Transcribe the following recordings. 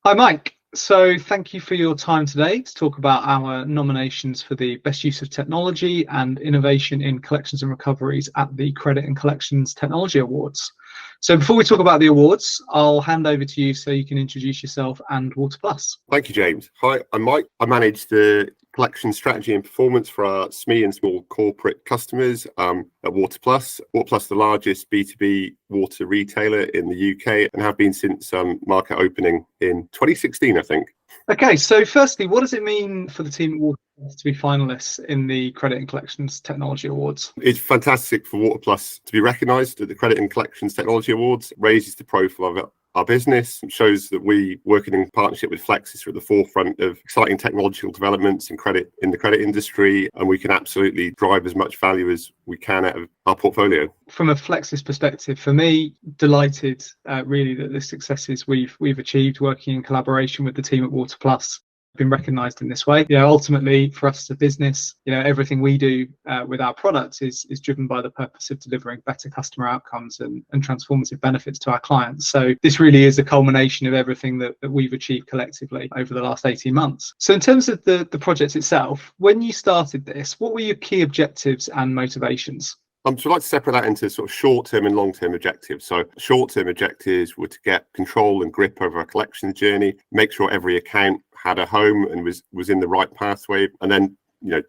Hi, Mike. So thank you for your time today to talk about our nominations for the best use of technology and innovation in collections and recoveries at the Credit and Collections Technology Awards. So before we talk about the awards, I'll hand over to you so you can introduce yourself and Water Plus. Thank you, James. Hi, I'm Mike. I manage the collection strategy and performance for our SME and small corporate customers at Water Plus. Water Plus, the largest B2B water retailer in the UK, and have been since market opening in 2016, I think. Okay, so firstly, what does it mean for the team at Water Plus to be finalists in the Credit and Collections Technology Awards? It's fantastic for Water Plus to be recognised at the Credit and Collections Technology Awards. It raises the profile of our business, and shows that we, working in partnership with Flexys, are at the forefront of exciting technological developments in the credit industry, and we can absolutely drive as much value as we can out of our portfolio. From a Flexys perspective, for me, delighted really that the successes we've achieved working in collaboration with the team at Water Plus been recognized in this way. Ultimately for us as a business, everything we do with our products is driven by the purpose of delivering better customer outcomes and transformative benefits to our clients. So this really is a culmination of everything that we've achieved collectively over the last 18 months. So in terms of the project itself, when you started this, what were your key objectives and motivations? So I'd like to separate that into sort of short-term and long-term objectives. So short-term objectives were to get control and grip over our collections journey, make sure every account had a home and was in the right pathway, and then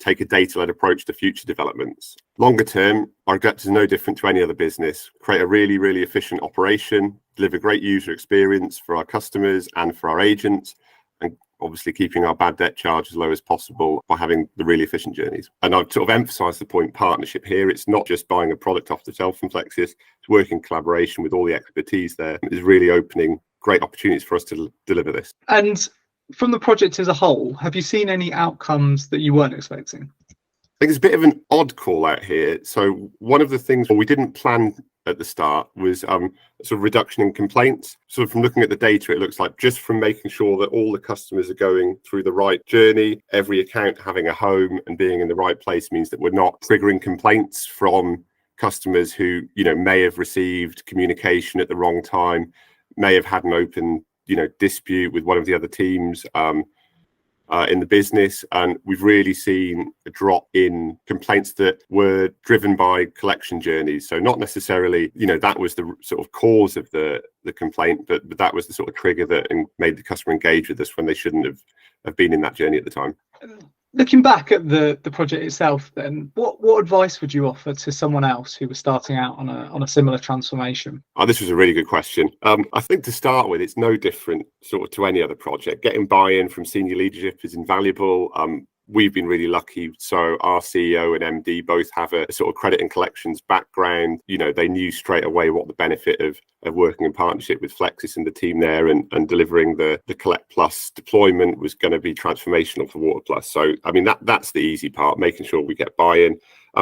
take a data-led approach to future developments. Longer term, our objective is no different to any other business: create a really, really efficient operation, deliver great user experience for our customers and for our agents, and obviously keeping our bad debt charge as low as possible by having the really efficient journeys. And I've sort of emphasised the point partnership here. It's not just buying a product off the shelf from Flexys. It's working in collaboration with all the expertise there. It's really opening great opportunities for us to deliver this. And from the project as a whole, have you seen any outcomes that you weren't expecting? I think it's a bit of an odd call out here. So one of the things we didn't plan at the start was sort of reduction in complaints. Sort of from looking at the data, it looks like just from making sure that all the customers are going through the right journey, every account having a home and being in the right place, means that we're not triggering complaints from customers who may have received communication at the wrong time, may have had an open dispute with one of the other teams in the business. And we've really seen a drop in complaints that were driven by collection journeys. So not necessarily that was the sort of cause of the complaint, but that was the sort of trigger that made the customer engage with us when they shouldn't have been in that journey at the time. Looking back at the project itself, then, what advice would you offer to someone else who was starting out on a similar transformation? This was a really good question. I think to start with, it's no different sort of to any other project. Getting buy-in from senior leadership is invaluable. We've been really lucky. So our CEO and MD both have a sort of credit and collections background. They knew straight away what the benefit of working in partnership with Flexys and the team there and delivering the Collect Plus deployment was going to be transformational for Water Plus. So, I mean, that's the easy part, making sure we get buy-in.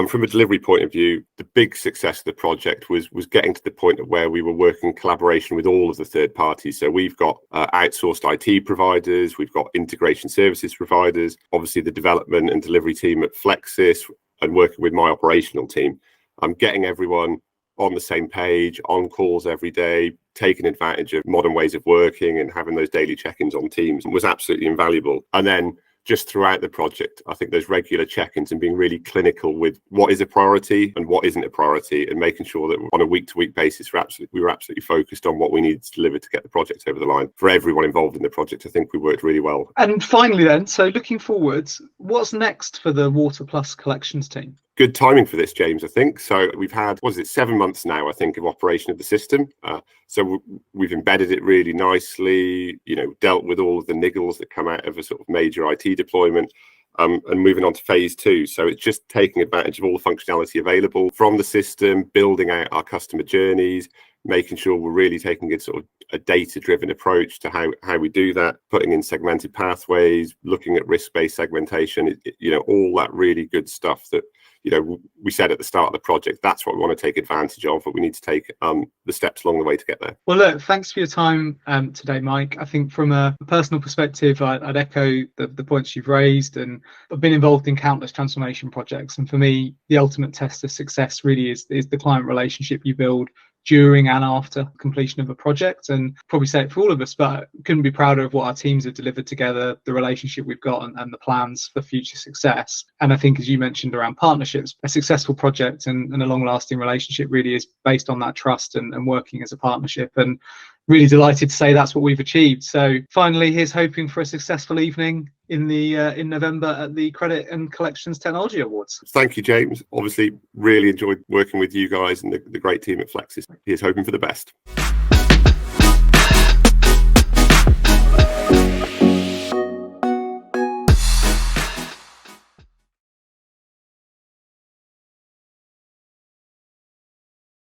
From a delivery point of view, the big success of the project was getting to the point of where we were working in collaboration with all of the third parties. So we've got outsourced IT providers, we've got integration services providers, obviously the development and delivery team at Flexys, and working with my operational team. I'm getting everyone on the same page, on calls every day, taking advantage of modern ways of working and having those daily check-ins on Teams was absolutely invaluable. And then just throughout the project, I think those regular check-ins and being really clinical with what is a priority and what isn't a priority, and making sure that on a week-to-week basis, we were absolutely focused on what we needed to deliver to get the project over the line. For everyone involved in the project, I think we worked really well. And finally then, so looking forwards, what's next for the Water Plus collections team? Good timing for this, James, I think. So we've had, 7 months now, I think, of operation of the system. So we've embedded it really nicely, dealt with all of the niggles that come out of a sort of major IT deployment, and moving on to phase 2. So it's just taking advantage of all the functionality available from the system, building out our customer journeys, making sure we're really taking a sort of a data-driven approach to how we do that, putting in segmented pathways, looking at risk-based segmentation, all that really good stuff that we said at the start of the project. That's what we want to take advantage of, but we need to take the steps along the way to get there. Well, look, thanks for your time today, Mike. I think from a personal perspective, I'd echo the points you've raised, and I've been involved in countless transformation projects. And for me, the ultimate test of success really is the client relationship you build during and after completion of a project. And probably say it for all of us, but couldn't be prouder of what our teams have delivered together, the relationship we've got, and the plans for future success. And I think, as you mentioned around partnerships, a successful project and a long-lasting relationship really is based on that trust and working as a partnership. And really delighted to say that's what we've achieved. So finally, here's hoping for a successful evening in November at the Credit and Collections Technology Awards. Thank you, James. Obviously, really enjoyed working with you guys and the great team at Flexys. Here's hoping for the best.